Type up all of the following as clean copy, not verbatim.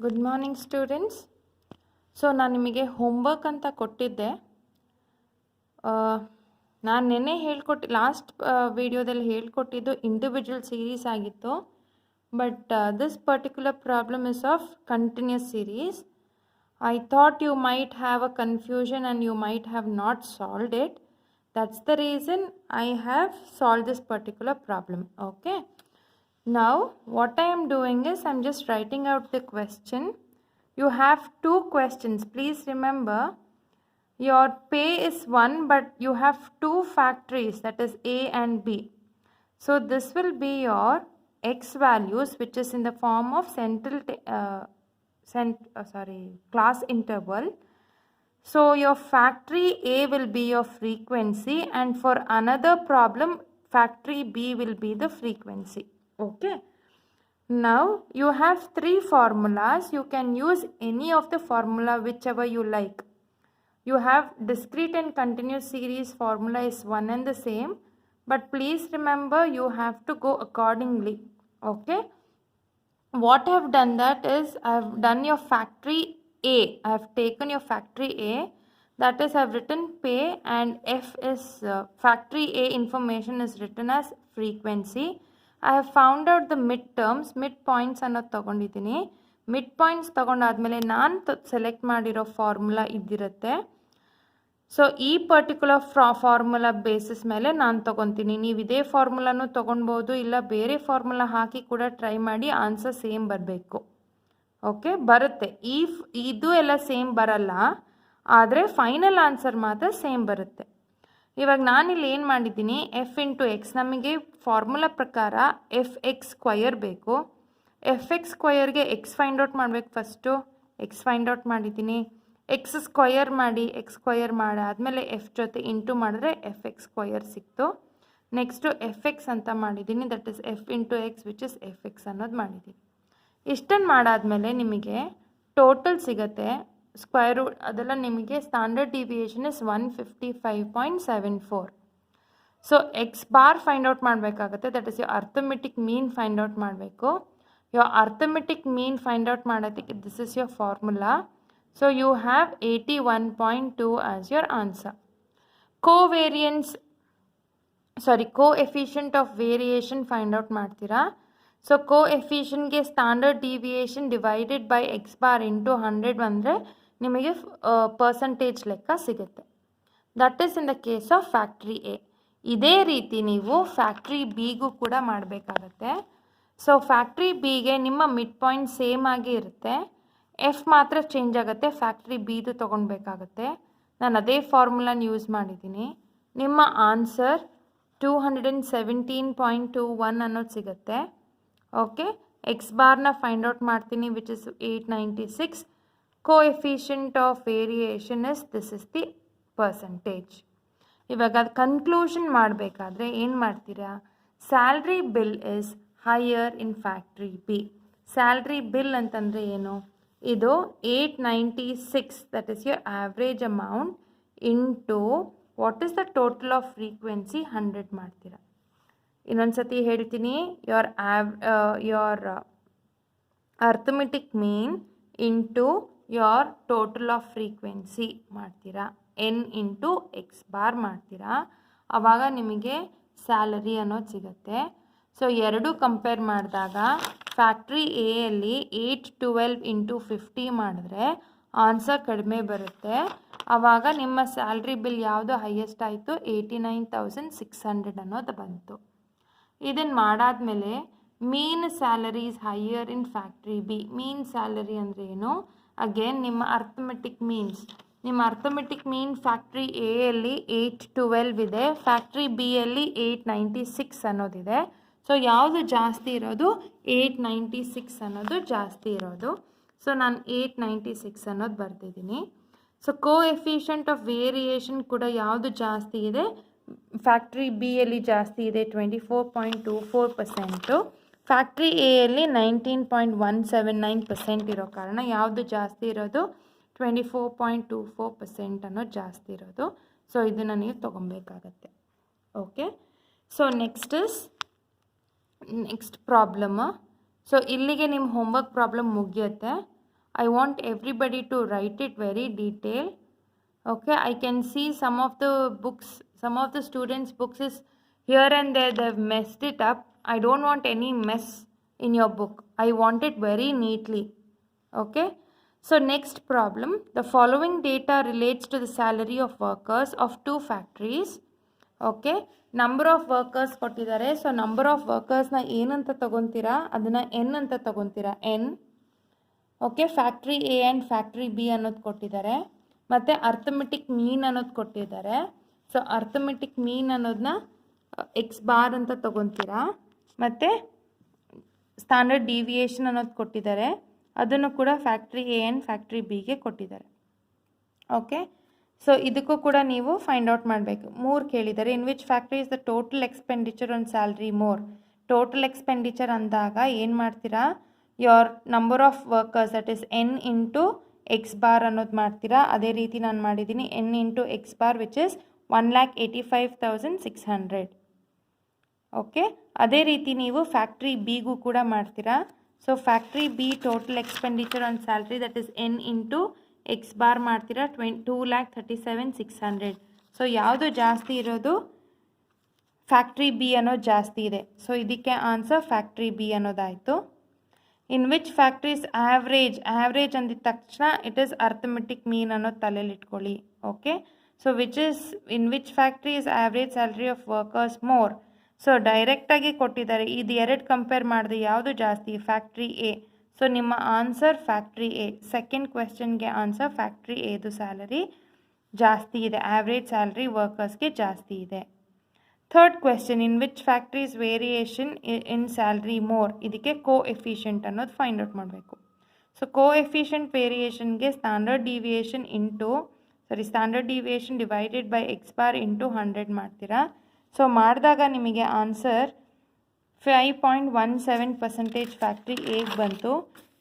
Good morning students. ನಾನು ನಿಮಗೆ homework ಅಂತ ಕೊಟ್ಟಿದ್ದೆ. ನಾನು ನೆನ್ನೆ ಲಾಸ್ಟ್ ವಿಡಿಯೋದಲ್ಲಿ ಹೇಳ್ಕೊಟ್ಟಿದ್ದು ಇಂಡಿವಿಜುವಲ್ ಸೀರೀಸ್ ಆಗಿತ್ತು. But this particular problem is of continuous series. I thought you might have a confusion and you might have not solved it. That's the reason I have solved this particular problem. Okay. Now what I am doing is I am just writing out the question. You have two questions. Please remember your pay is 1 but you have two factories, that is A and B. So this will be your x values which is in the form of class interval. So your factory A will be your frequency and for another problem factory B will be the frequency. Okay. Now you have three formulas. You can use any of the formula whichever you like. You have discrete and continuous series formula is one and the same, but please remember you have to go accordingly. Okay. What I have done that is I have done your factory A. I have taken your factory A, that is I have written pay and F is factory A information is written as frequency. I have found out the midterms, midpoints ಅನ್ನೋದು ತಗೊಂಡಿದ್ದೀನಿ. Mid points ತಗೊಂಡಾದ್ಮೇಲೆ ನಾನು select ಮಾಡಿರೋ formula ಇದ್ದಿರುತ್ತೆ. So ಈ particular formula basis ಮೇಲೆ ನಾನು ತೊಗೊತೀನಿ. ನೀವು ಇದೇ ಫಾರ್ಮುಲಾನು ತೊಗೊಳ್ಬೋದು, ಇಲ್ಲ ಬೇರೆ ಫಾರ್ಮುಲಾ ಹಾಕಿ ಕೂಡ ಟ್ರೈ ಮಾಡಿ, ಆನ್ಸರ್ ಸೇಮ್ ಬರಬೇಕು. ಓಕೆ, ಬರುತ್ತೆ. ಇದು ಎಲ್ಲ ಸೇಮ್ ಬರಲ್ಲ, ಆದರೆ ಫೈನಲ್ ಆನ್ಸರ್ ಮಾತ್ರ ಸೇಮ್ ಬರುತ್ತೆ. ಇವಾಗ ನಾನಿಲ್ಲಿ ಏನು ಮಾಡಿದ್ದೀನಿ, ಎಫ್ ಇಂಟು ಎಕ್ಸ್, ನಮಗೆ ಫಾರ್ಮುಲಾ ಪ್ರಕಾರ ಎಫ್ ಎಕ್ಸ್ ಸ್ಕ್ವಯರ್ ಬೇಕು. ಎಫ್ ಎಕ್ಸ್ ಸ್ಕ್ವಯರ್ಗೆ ಎಕ್ಸ್ ಫೈಂಡ್ ಔಟ್ ಮಾಡಬೇಕು. ಫಸ್ಟು ಎಕ್ಸ್ ಫೈಂಡ್ ಔಟ್ ಮಾಡಿದ್ದೀನಿ. ಎಕ್ಸ್ ಸ್ಕ್ವಯರ್ ಮಾಡಿ, ಎಕ್ಸ್ ಸ್ಕ್ವಯರ್ ಮಾಡಾದಮೇಲೆ ಎಫ್ ಜೊತೆ ಇಂಟು ಮಾಡಿದ್ರೆ ಎಫ್ ಎಕ್ಸ್ ಸ್ಕ್ವಯರ್ ಸಿಕ್ತು. ನೆಕ್ಸ್ಟು ಎಫ್ ಎಕ್ಸ್ ಅಂತ ಮಾಡಿದ್ದೀನಿ, that is F into X which is F X ಅನ್ನೋದು ಮಾಡಿದ್ದೀನಿ. ಇಷ್ಟನ್ನು ಮಾಡಾದಮೇಲೆ ನಿಮಗೆ ಟೋಟಲ್ ಸಿಗುತ್ತೆ. ಸ್ಕ್ವೇರ್ ರೂಟ್ ಅದೆಲ್ಲ ನಿಮಗೆ standard deviation is 155.74. So X bar find out ಮಾಡಬೇಕಾಗುತ್ತೆ, that is your arithmetic mean find out ಮಾಡಬೇಕು. Your arithmetic mean find out ಮಾಡೋದಕ್ಕೆ this is your formula. So you have 81.2 as your answer. Coefficient of variation find out ಮಾಡ್ತೀರಾ. So ಕೋಎಫಿಷಿಯನ್ಗೆ standard deviation divided by X bar into 100 ಅಂದರೆ ನಿಮಗೆ percentage ಲೆಕ್ಕ ಸಿಗುತ್ತೆ. That is in the case of factory A. ಇದೇ ರೀತಿ ನೀವು factory ಬಿಗೂ ಕೂಡ ಮಾಡಬೇಕಾಗತ್ತೆ. ಸೊ ಫ್ಯಾಕ್ಟ್ರಿ ಬಿಗೆ ನಿಮ್ಮ ಮಿಡ್ ಪಾಯಿಂಟ್ ಸೇಮ್ ಆಗಿ ಇರುತ್ತೆ, ಎಫ್ ಮಾತ್ರ ಚೇಂಜ್ ಆಗುತ್ತೆ. ಫ್ಯಾಕ್ಟ್ರಿ ಬಿದು ತೊಗೊಳ್ಬೇಕಾಗತ್ತೆ. ನಾನು ಅದೇ ಫಾರ್ಮುಲಾನ ಯೂಸ್ ಮಾಡಿದ್ದೀನಿ. ನಿಮ್ಮ ಆನ್ಸರ್ 217.21 ಅನ್ನೋದು ಸಿಗುತ್ತೆ. ಓಕೆ, ಎಕ್ಸ್ ಬಾರ್ನ ಫೈಂಡ್ ಔಟ್ ಮಾಡ್ತೀನಿ which is 896. Coefficient of variation is this is the percentage. ಇವಾಗ ಅದು ಕನ್ಕ್ಲೂಷನ್ ಮಾಡಬೇಕಾದ್ರೆ ಏನು ಮಾಡ್ತೀರಾ, salary bill is higher in factory B. Salary bill ಅಂತಂದರೆ ಏನು, ಇದು 896 that is your average amount into what is the total off frequency 100 ಮಾಡ್ತೀರಾ. ಇನ್ನೊಂದು ಸತಿ ಹೇಳ್ತೀನಿ, your arithmetic mean into your total off frequency ಮಾಡ್ತೀರಾ, ಎನ್ ಇಂಟು ಎಕ್ಸ್ ಬಾರ್ ಮಾಡ್ತೀರಾ. ಆವಾಗ ನಿಮಗೆ ಸ್ಯಾಲರಿ ಅನ್ನೋದು ಸಿಗುತ್ತೆ. ಸೊ ಎರಡು ಕಂಪೇರ್ ಮಾಡಿದಾಗ ಫ್ಯಾಕ್ಟ್ರಿ ಎಯಲ್ಲಿ 812 ಇಂಟು 50 ಮಾಡಿದ್ರೆ ಆನ್ಸರ್ ಕಡಿಮೆ ಬರುತ್ತೆ. ಆವಾಗ ನಿಮ್ಮ ಸ್ಯಾಲ್ರಿ ಬಿಲ್ ಯಾವುದು ಹೈಯೆಸ್ಟ್ ಆಯಿತು, 89,600 ಅನ್ನೋದು ಬಂತು. ಇದನ್ನು ಮಾಡಾದಮೇಲೆ mean salary is higher in factory B. Mean salary ಅಂದರೆ ಏನು, ಅಗೇನ್ ನಿಮ್ಮ ಅರ್ಥಮೆಟಿಕ್ ಮೀನ್ ಫ್ಯಾಕ್ಟ್ರಿ ಎಯಲ್ಲಿ 812 ಇದೆ, ಫ್ಯಾಕ್ಟ್ರಿ ಬಿಯಲ್ಲಿ 896 ಅನ್ನೋದಿದೆ. ಸೊ ಯಾವುದು ಜಾಸ್ತಿ ಇರೋದು, 896 ಅನ್ನೋದು ಜಾಸ್ತಿ ಇರೋದು. ಸೊ ನಾನು 896 ಅನ್ನೋದು ಬರ್ತಿದ್ದೀನಿ. ಸೊ ಕೋಎಫಿಷಿಯಂಟ್ ಆಫ್ ವೇರಿಯೇಷನ್ ಕೂಡ ಯಾವುದು ಜಾಸ್ತಿ ಇದೆ, ಫ್ಯಾಕ್ಟ್ರಿ ಬಿಯಲ್ಲಿ ಜಾಸ್ತಿ ಇದೆ 24.24%. ಫ್ಯಾಕ್ಟ್ರಿ ಎಯಲ್ಲಿ 19.179% ಇರೋ ಕಾರಣ ಯಾವುದು ಜಾಸ್ತಿ ಇರೋದು, 24.24% ಅನ್ನೋದು ಜಾಸ್ತಿ ಇರೋದು. ಸೊ ಇದನ್ನು ನೀವು ತೊಗೊಬೇಕಾಗತ್ತೆ. Okay, so next problem. So ಇಲ್ಲಿಗೆ ನಿಮ್ಮ ಹೋಮ್ವರ್ಕ್ ಪ್ರಾಬ್ಲಮ್ ಮುಗಿಯುತ್ತೆ. I want everybody to write it very detailed. Okay, I can see some of the books, some of the students' books is here and there, they've messed it up. I don't want any mess in your book. I want it very neatly. Okay, so next problem, the following data relates to the salary of workers of two factories. Okay, number of workers ಕೊಟ್ಟಿದ್ದಾರೆ. So number of ವರ್ಕರ್ಸ್ನ ಏನಂತ ತಗೊತೀರಾ, ಅದನ್ನು N ಅಂತ ತಗೊತೀರಾ, N. Okay, factory A and factory B ಅನ್ನೋದು ಕೊಟ್ಟಿದ್ದಾರೆ, ಮತ್ತು ಅರ್ಥಮೆಟಿಕ್ ಮೀನ್ ಅನ್ನೋದು ಕೊಟ್ಟಿದ್ದಾರೆ. ಸೊ ಅರ್ಥಮೆಟಿಕ್ ಮೀನ್ ಅನ್ನೋದನ್ನ ಎಕ್ಸ್ ಬಾರ್ ಅಂತ ತಗೊತೀರಾ, ಮತ್ತು ಸ್ಟ್ಯಾಂಡರ್ಡ್ ಡಿವಿಯೇಷನ್ ಅನ್ನೋದು ಕೊಟ್ಟಿದ್ದಾರೆ, ಅದನ್ನು ಕೂಡ ಫ್ಯಾಕ್ಟ್ರಿ ಎ ಆ್ಯಂಡ್ ಫ್ಯಾಕ್ಟ್ರಿ ಬಿಗೆ ಕೊಟ್ಟಿದ್ದಾರೆ. ಓಕೆ, ಸೊ ಇದಕ್ಕೂ ಕೂಡ ನೀವು ಫೈಂಡ್ ಔಟ್ ಮಾಡಬೇಕು. 3 ಕೇಳಿದ್ದಾರೆ. ಇನ್ which factory is the total expenditure on salary more. Total expenditure ಅಂದಾಗ ಏನು ಮಾಡ್ತೀರಾ, your number of workers that is N into X bar ಅನ್ನೋದು ಮಾಡ್ತೀರಾ. ಅದೇ ರೀತಿ ನಾನು ಮಾಡಿದ್ದೀನಿ, N into X bar which is 1,85,600. Okay, ಅದೇ ರೀತಿ ನೀವು ಫ್ಯಾಕ್ಟ್ರಿ ಬಿಗೂ ಕೂಡ ಮಾಡ್ತೀರಾ. So factory B total expenditure on salary that is N into X bar ಮಾಡ್ತೀರಾ, 2,37,600. ಸೊ ಯಾವುದು ಜಾಸ್ತಿ ಇರೋದು, ಫ್ಯಾಕ್ಟ್ರಿ ಬಿ ಅನ್ನೋದು ಜಾಸ್ತಿ ಇದೆ. ಸೊ ಇದಕ್ಕೆ ಆನ್ಸರ್ ಫ್ಯಾಕ್ಟ್ರಿ ಬಿ ಅನ್ನೋದಾಯಿತು. ಇನ್ ವಿಚ್ ಫ್ಯಾಕ್ಟ್ರೀಸ್ ಆ್ಯಾವ್ರೇಜ್ ಅಂದಿದ ತಕ್ಷಣ ಇಟ್ ಈಸ್ ಅರ್ಥಮೆಟಿಕ್ ಮೀನ್ ಅನ್ನೋದು ತಲೆಯಲ್ಲಿ ಇಟ್ಕೊಳ್ಳಿ. Okay, so which is in which factory is average salary of workers more. So ಡೈರೆಕ್ಟಾಗಿ ಕೊಟ್ಟಿದ್ದಾರೆ, ಇದು 2 ಕಂಪೇರ್ ಮಾಡಿದ್ರೆ ಯಾವುದು ಜಾಸ್ತಿ, ಫ್ಯಾಕ್ಟ್ರಿ ಎ. ಸೊ ನಿಮ್ಮ ಆನ್ಸರ್ ಫ್ಯಾಕ್ಟ್ರಿ ಎ. ಸೆಕೆಂಡ್ ಕ್ವೆಶ್ಚನ್ಗೆ ಆನ್ಸರ್ ಫ್ಯಾಕ್ಟ್ರಿ ಎದು ಸ್ಯಾಲರಿ ಜಾಸ್ತಿ ಇದೆ, ಆ್ಯಾವ್ರೇಜ್ ಸ್ಯಾಲ್ರಿ ವರ್ಕರ್ಸ್ಗೆ ಜಾಸ್ತಿ ಇದೆ. Third question, in which factories variation in salary more. ಇದಕ್ಕೆ ಕೋ ಎಫಿಷಿಯೆಂಟ್ ಅನ್ನೋದು ಫೈಂಡ್ ಔಟ್ ಮಾಡಬೇಕು. ಸೊ ಕೋ ಎಫಿಷಿಯೆಂಟ್ ವೇರಿಯೇಷನ್ಗೆ standard deviation divided by X bar into 100 ಮಾಡ್ತೀರಾ. ಸೊ ಮಾಡಿದಾಗ ನಿಮಗೆ ಆನ್ಸರ್ 5.17% ಫ್ಯಾಕ್ಟ್ರಿ ಎಗೆ ಬಂತು,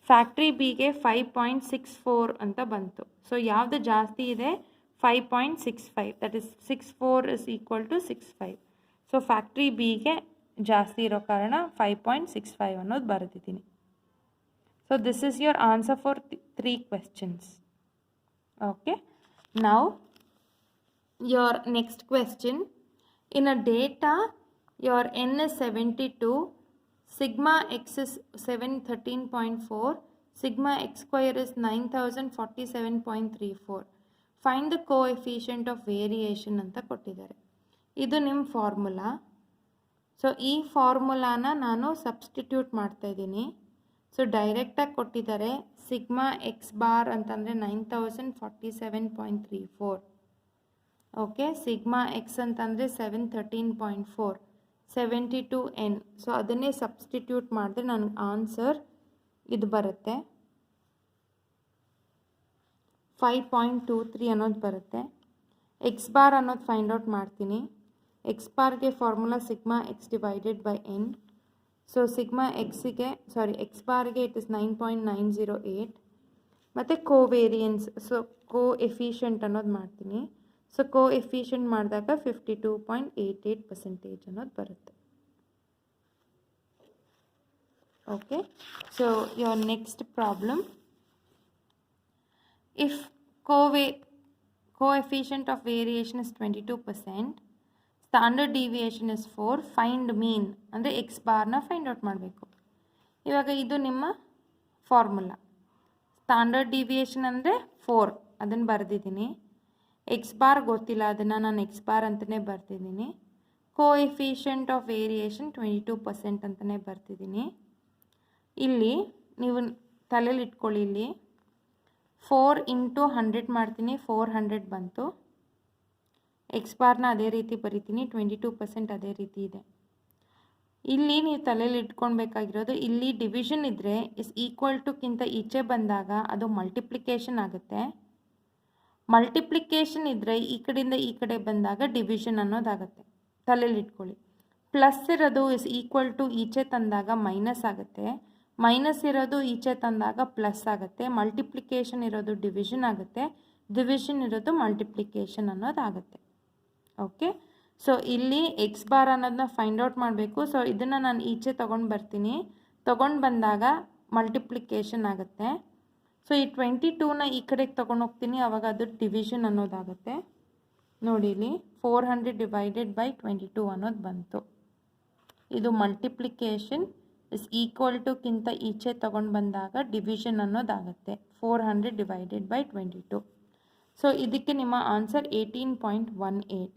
ಫ್ಯಾಕ್ಟ್ರಿ ಬಿಗೆ 5.64 ಅಂತ ಬಂತು. ಸೊ ಯಾವುದು ಜಾಸ್ತಿ ಇದೆ, 5.65, that is 64 is equal to 65. So factory ಬಿಗೆ ಜಾಸ್ತಿ ಇರೋ ಕಾರಣ 5.65 ಅನ್ನೋದು ಬರೆದಿದ್ದೀನಿ. So this is your answer for 3 questions. Okay, now your next question. In a data, your n is 72, sigma x is 713.4, sigma x square is 9047.34. Find the coefficient of variation ಅಂತ ಕೊಟ್ಟಿದ್ದಾರೆ. ಇದು ನಿಮ್ಮ ಫಾರ್ಮುಲಾ. ಸೊ ಈ ಫಾರ್ಮುಲಾನ ನಾನು substitute ಮಾಡ್ತಾ ಇದ್ದೀನಿ. So ಡೈರೆಕ್ಟಾಗಿ ಕೊಟ್ಟಿದ್ದಾರೆ, ಸಿಗ್ಮಾ ಎಕ್ಸ್ ಬಾರ್ ಅಂತಂದರೆ 9047.34. ಓಕೆ, ಸಿಗ್ಮಾ ಎಕ್ಸ್ ಅಂತಂದರೆ 713.4, 72n. ಸೊ ಅದನ್ನೇ ಸಬ್ಸ್ಟಿಟ್ಯೂಟ್ ಮಾಡಿದ್ರೆ ನನಗೆ ಆನ್ಸರ್ ಇದು ಬರುತ್ತೆ, 5.23 ಅನ್ನೋದು ಬರುತ್ತೆ. ಎಕ್ಸ್ ಬಾರ್ ಅನ್ನೋದು ಫೈಂಡ್ ಔಟ್ ಮಾಡ್ತೀನಿ. ಎಕ್ಸ್ ಬಾರ್ಗೆ formula sigma X divided by N. So sigma X ಬಾರ್ಗೆ ಇಟ್ ಇಸ್ 9.908. ಮತ್ತು ಕೋವೇರಿಯನ್ಸ್, ಸೊ ಕೋ ಎಫಿಷಿಯೆಂಟ್ ಅನ್ನೋದು ಮಾಡ್ತೀನಿ. ಸೊ ಕೋ ಎಫಿಷಿಯೆಂಟ್ ಮಾಡಿದಾಗ 52.88% ಅನ್ನೋದು ಬರುತ್ತೆ. Okay, so your next problem, if coefficient of variation is 22%, standard deviation is 4, find mean ಅಂದರೆ X ಬಾರ್ನ find out ಮಾಡಬೇಕು. ಇವಾಗ ಇದು ನಿಮ್ಮ ಫಾರ್ಮುಲಾ. ಸ್ಟ್ಯಾಂಡರ್ಡ್ ಡಿವಿಯೇಷನ್ ಅಂದರೆ 4 ಅದನ್ನು ಬರೆದಿದ್ದೀನಿ. ಎಕ್ಸ್ ಬಾರ್ ಗೊತ್ತಿಲ್ಲ, ಅದನ್ನು ನಾನು ಎಕ್ಸ್ ಬಾರ್ ಅಂತಲೇ ಬರ್ತಿದ್ದೀನಿ. ಕೋಎಫಿಷಿಯೆಂಟ್ ಆಫ್ ವೇರಿಯೇಷನ್ 22% ಅಂತಲೇ ಬರ್ತಿದ್ದೀನಿ. ಇಲ್ಲಿ ನೀವು ತಲೆಯಲ್ಲಿ ಇಟ್ಕೊಳ್ಳಿ, ಇಲ್ಲಿ 4 ಇಂಟು 100 ಮಾಡ್ತೀನಿ, 400 ಬಂತು. ಎಕ್ಸ್ ಬಾರ್ನ ಅದೇ ರೀತಿ ಬರಿತೀನಿ, 22% ಅದೇ ರೀತಿ ಇದೆ. ಇಲ್ಲಿ ನೀವು ತಲೆಯಲ್ಲಿ ಇಟ್ಕೊಳ್ಬೇಕಾಗಿರೋದು, ಇಲ್ಲಿ ಡಿವಿಷನ್ ಇದ್ದರೆ ಇಸ್ ಈಕ್ವಲ್ ಟುಕ್ಕಿಂತ ಈಚೆ ಬಂದಾಗ ಅದು ಮಲ್ಟಿಪ್ಲಿಕೇಶನ್ ಆಗುತ್ತೆ. ಮಲ್ಟಿಪ್ಲಿಕೇಶನ್ ಇದ್ದರೆ ಈ ಕಡೆಯಿಂದ ಈ ಕಡೆ ಬಂದಾಗ ಡಿವಿಷನ್ ಅನ್ನೋದಾಗುತ್ತೆ. ತಲೆಯಲ್ಲಿ ಇಟ್ಕೊಳ್ಳಿ. ಪ್ಲಸ್ ಇರೋದು ಇಸ್ ಈಕ್ವಲ್ ಟು ಈಚೆ ತಂದಾಗ ಮೈನಸ್ ಆಗುತ್ತೆ, ಮೈನಸ್ ಇರೋದು ಈಚೆ ತಂದಾಗ ಪ್ಲಸ್ ಆಗುತ್ತೆ, ಮಲ್ಟಿಪ್ಲಿಕೇಶನ್ ಇರೋದು ಡಿವಿಷನ್ ಆಗುತ್ತೆ, ಡಿವಿಷನ್ ಇರೋದು ಮಲ್ಟಿಪ್ಲಿಕೇಶನ್ ಅನ್ನೋದಾಗುತ್ತೆ. ಓಕೆ, ಸೊ ಇಲ್ಲಿ ಎಕ್ಸ್ ಬಾರ್ ಅನ್ನೋದನ್ನ ಫೈಂಡ್ ಔಟ್ ಮಾಡಬೇಕು. ಸೊ ಇದನ್ನು ನಾನು ಈಚೆ ತೊಗೊಂಡು ಬರ್ತೀನಿ, ತೊಗೊಂಡು ಬಂದಾಗ ಮಲ್ಟಿಪ್ಲಿಕೇಶನ್ ಆಗುತ್ತೆ. ಸೊ ಈ 22ನ ಈ ಕಡೆಗೆ ತೊಗೊಂಡು ಹೋಗ್ತೀನಿ, ಆವಾಗ ಅದು ಡಿವಿಷನ್ ಅನ್ನೋದಾಗುತ್ತೆ. ನೋಡಿ ಇಲ್ಲಿ 400 ಡಿವೈಡೆಡ್ ಬೈ 22 ಅನ್ನೋದು ಬಂತು. ಇದು ಮಲ್ಟಿಪ್ಲಿಕೇಶನ್ ಇಸ್ ಈಕ್ವಲ್ ಟು ಕಿಂತ ಈಚೆ ತೊಗೊಂಡು ಬಂದಾಗ ಡಿವಿಷನ್ ಅನ್ನೋದಾಗುತ್ತೆ. 400 divided by 22. ಸೊ ಇದಕ್ಕೆ ನಿಮ್ಮ ಆನ್ಸರ್ 18.18.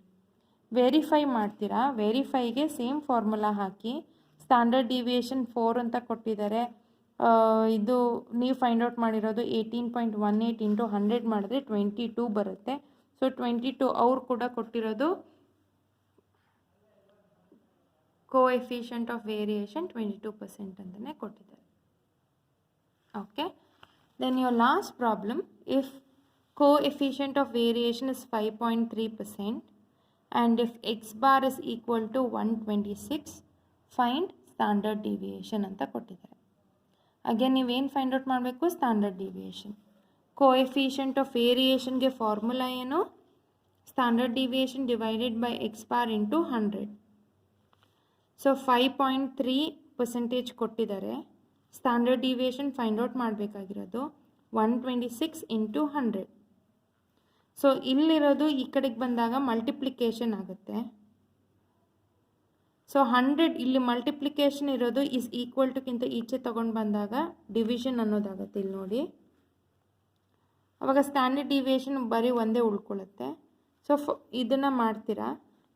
ವೆರಿಫೈ ಮಾಡ್ತೀರಾ. ವೆರಿಫೈಗೆ ಸೇಮ್ ಫಾರ್ಮುಲಾ ಹಾಕಿ, ಸ್ಟ್ಯಾಂಡರ್ಡ್ ಡಿವಿಯೇಷನ್ 4 ಅಂತ ಕೊಟ್ಟಿದ್ದಾರೆ. ಇದು ನೀವು ಫೈಂಡ್ ಔಟ್ ಮಾಡಿರೋದು 18.18 ಇಂಟು 100 ಮಾಡಿದ್ರೆ 22 ಬರುತ್ತೆ. ಸೊ 22 ಅವ್ರು ಕೂಡ ಕೊಟ್ಟಿರೋದು ಕೋಎಫಿಷಿಯಂಟ್ ಆಫ್ ವೇರಿಯೇಷನ್ 22% ಅಂತಲೇ ಕೊಟ್ಟಿದ್ದಾರೆ. Okay, then your last problem, if coefficient of variation is 5.3% and if x bar is equal to 126, find standard deviation ಅಂತ ಕೊಟ್ಟಿದ್ದಾರೆ. ಅಗೇನ್ ನೀವೇನು ಫೈಂಡ್ ಔಟ್ ಮಾಡಬೇಕು? Standard deviation. ಕೋಎಫಿಷಿಯಂಟ್ ಆಫ್ ವೇರಿಯೇಷನ್ಗೆ ಫಾರ್ಮುಲಾ ಏನು? Standard deviation divided by X bar into 100. So 5.3% ಕೊಟ್ಟಿದ್ದಾರೆ. Standard deviation find out ಮಾಡಬೇಕಾಗಿರೋದು 126 into 100. So ಇಲ್ಲಿರೋದು ಈ ಕಡೆಗೆ ಬಂದಾಗ ಮಲ್ಟಿಪ್ಲಿಕೇಶನ್ ಆಗುತ್ತೆ. ಸೊ 100 ಇಲ್ಲಿ ಮಲ್ಟಿಪ್ಲಿಕೇಶನ್ ಇರೋದು ಇಸ್ ಈಕ್ವಲ್ ಟುಕ್ಕಿಂತ ಈಚೆ ತೊಗೊಂಡು ಬಂದಾಗ ಡಿವಿಷನ್ ಅನ್ನೋದಾಗುತ್ತೆ. ಇಲ್ಲಿ ನೋಡಿ, ಅವಾಗ ಸ್ಟ್ಯಾಂಡರ್ಡ್ ಡಿವಿಯೇಷನ್ ಬರೀ ಒಂದೇ ಉಳ್ಕೊಳ್ಳುತ್ತೆ. ಸೊ ಇದನ್ನು ಮಾಡ್ತೀರಾ,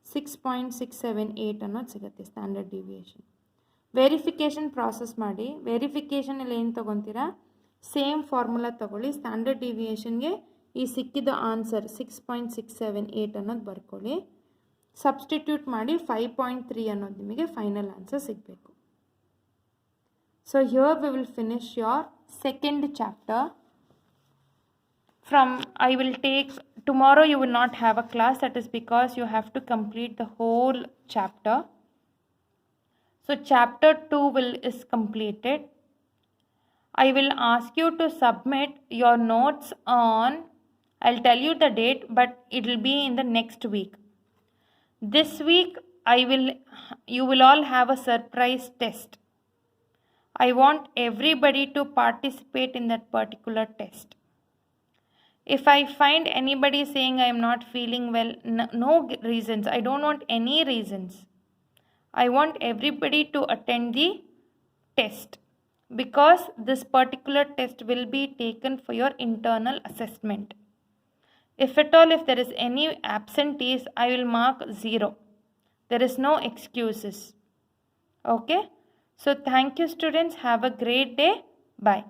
6.678 ಅನ್ನೋದು ಸಿಗುತ್ತೆ ಸ್ಟ್ಯಾಂಡರ್ಡ್ ಡಿವಿಯೇಷನ್. ವೆರಿಫಿಕೇಷನ್ ಪ್ರಾಸೆಸ್ ಮಾಡಿ. ವೆರಿಫಿಕೇಷನಲ್ಲಿ ಏನು ತೊಗೊತೀರಾ? ಸೇಮ್ ಫಾರ್ಮುಲಾ ತೊಗೊಳ್ಳಿ. ಸ್ಟ್ಯಾಂಡರ್ಡ್ ಡಿವಿಯೇಷನ್ಗೆ ಈ ಸಿಕ್ಕಿದ ಆನ್ಸರ್ 6.678 ಅನ್ನೋದು ಬರ್ಕೊಳ್ಳಿ. ಸಬ್ಸ್ಟಿಟ್ಯೂಟ್ ಮಾಡಿ 5.3 ಅನ್ನೋದು ನಿಮಗೆ ಫೈನಲ್ ಆನ್ಸರ್ ಸಿಗಬೇಕು. So here we will finish your second chapter. I will take, tomorrow you will not have a class, that is because you have to complete the whole chapter. So chapter 2 is completed. I will ask you to submit your notes on, I'll tell you the date, but it will be in the next week. This week you will all have a surprise test. I want everybody to participate in that particular test. If I find anybody saying I am not feeling well, no reasons. I don't want any reasons. I want everybody to attend the test, because this particular test will be taken for your internal assessment. If at all, if there is any absentees, I will mark 0. There is no excuses. Okay? So thank you students. Have a great day. Bye.